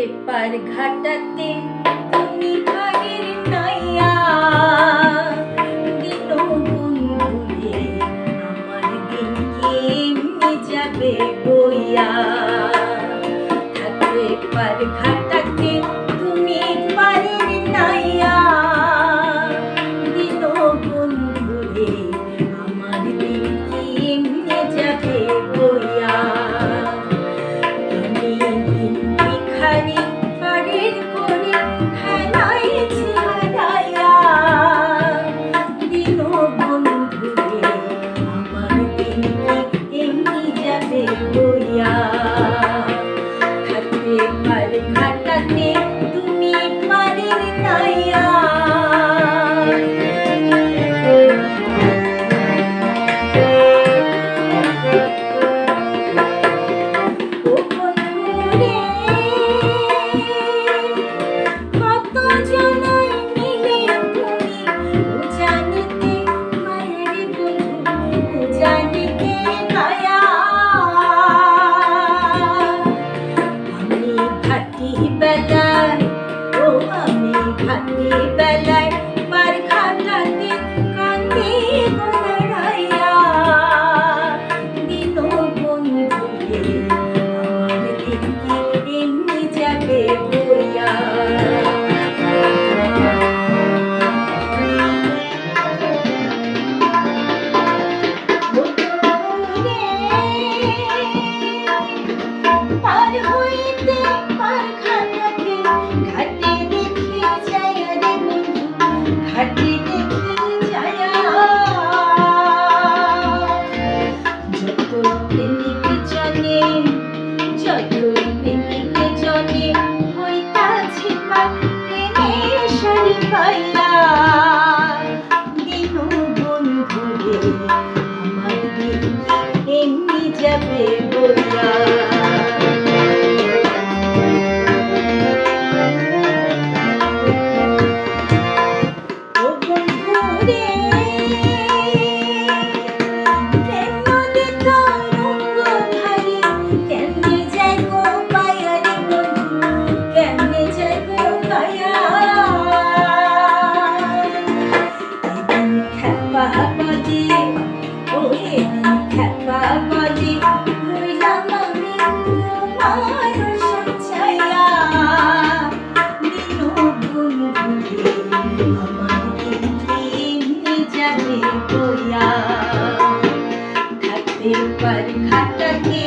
পার ঘাটাতে তুমি ঘরের নাইয়া দিন বন্ধুরে আমার দিন কেমনে যাবে বইয়া থাকবে পার ঘাটাতে তুমি ঘরের নাইয়া দিন বন্ধুরে আমার দিন কেমনে যাবে বইয়া পাড়ের কোণে হেলাইছি হারাইয়া দিন বন্ধুরে আমার দিন এমনি যাবে বইয়া থাকতে পারে ঘাটাতে তুমি পাড়ের নাইয়া ঘাটি বেলায় পার ঘাটাতে কান্দে গোড়াইয়া দিন বন্ধুরে আমার দিন কি এমনি যাবে বইয়া পার হইতে পার ঘাটাতে ঘাটে ঘাটি দেখে যায়া যত প্রেমিক জনে হইতাছে পার প্রেমের শাড়ি পাইয়া দিন বন্ধুরে আমার দিন এমনি যাবে বইয়া থাকতে পার ঘাটাতে